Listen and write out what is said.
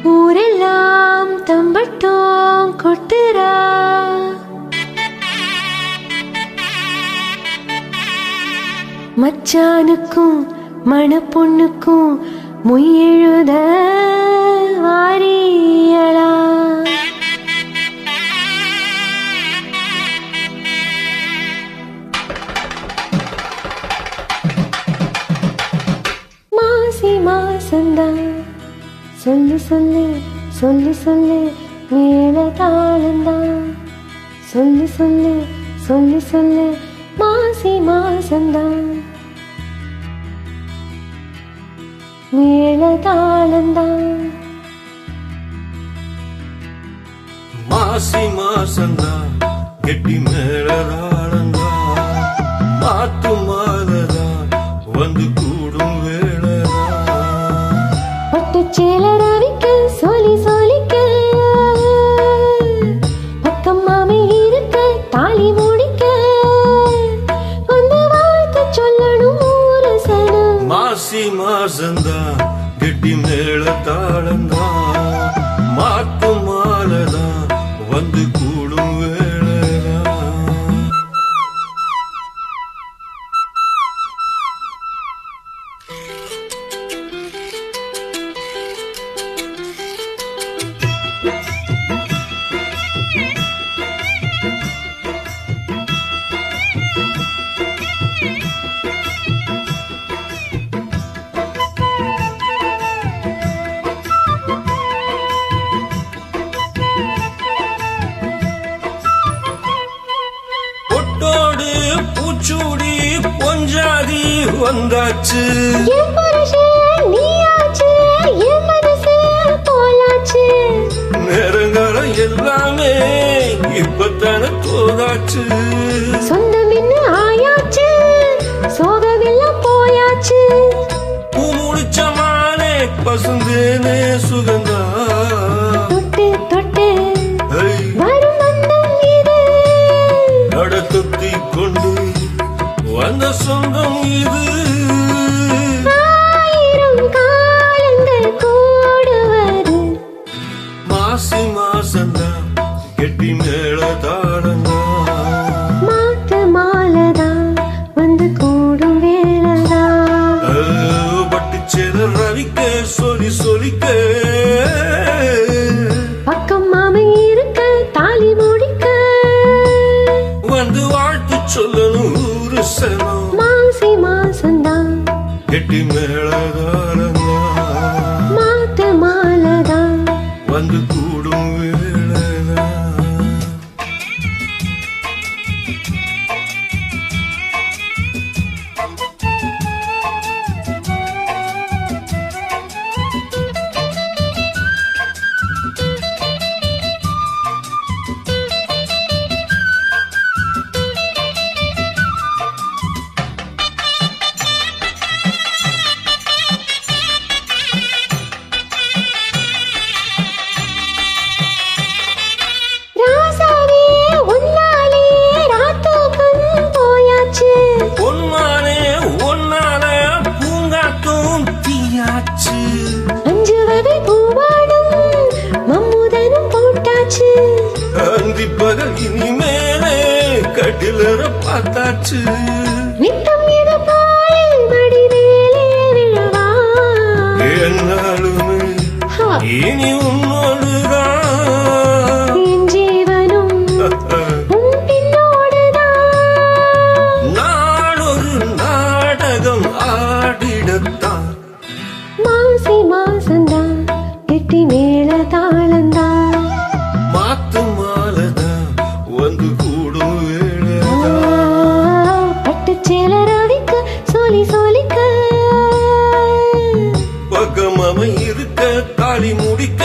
ஊரெல்லாம் தம்பட்டோம் கொட்டுறா மச்சானுக்கும் மணப்பொண்ணுக்கும் மொய்யெழுத வாரியலா மாசி மாசந்தான் சொல்லு சொல்லு சொல்லு சொல்லு மேல தாளந்தான் சொல்லு சொல்லு சொல்லு சொல்லு மாசி மாசந்தான் மேல தாளந்தான் மாசி மாசந்தான் கெட்டி மேல தாளந்தான் மாத்து மாலதான் வந்து கூடும் வேளதான் பட்டு சேலரவிக்க சொல்லி சொல்லிக்க பக்கம் மாமி இருக்க தாலி முடிக்க வந்து வாழ்த்து சொல்லணும் ஊரு சனம் மாசி மாசந்தான் கெட்டி மேல தாளந்தான் மாத்து மாலதான் வந்து கூடும் வேளதான் பொட்டோடு பூச்சூடி பொஞ்சாதி வந்தாச்சு என் புருஷன் நீயாச்சு என் மனசு போலாச்சு நேரங்காலம் எல்லாமே இப்பத்தான தோதாச்சு சொந்தம் என்ன ஆயாச்சு சோகமெல்லாம் போயாச்சு பூ முடிச்சமானே பசுந்தேனே சுகந்தா தொட்டு தொட்டு வரும் வந்தம் இது நடத்தி கொண்டு வந்த சொந்தம் இது ஆயிரம் காலங்கள் கூடுவது மாசி மாசந்தான் கெட்டி மேல தாளந்தான் மாத்து மாலதான் வந்து கூடும் வேலைதான் பட்டு சேல ரவிக்க சொல்லி சொல்லிக்க பக்கம் மாமி இருக்க தாலி முடிக்க வந்து வாழ்த்து சொல்லணும் ஊரு சனம் மாசி மாசந்தான் கெட்டி மேல தாளந்தான் மாத்து மாலதான் வந்து கூடும் வேளதான் ராசாவே உன்னாலே ராத்தோக்கம் போயாச்சு பொன்மானே ஒன்னால பூங்காத்தும் தீயாச்சு அஞ்சு வகை பூவாடும் மம்முதனும் போட்டாச்சு அந்தி பகல் இனிமேலே கட்டிலற பார்த்தாச்சு நித்தம் இது போல் வடிவேலே விழவா என்னாலுமே இனி உன்னோடுதான் என் ஜீவனும் உன் பின்னோடுதான் நாளொரு நாடகம் ஆடிடத்தான் மாசி மாசந்தான் கெட்டி மேல தாளந்தான் மாத்து மாலதான் வந்து கூடும் வேளதான் பட்டு சேலரவிக்க சொல்லி சொல்லிக்க பக்கம் அவன் இருக்க தாலி முடிக்க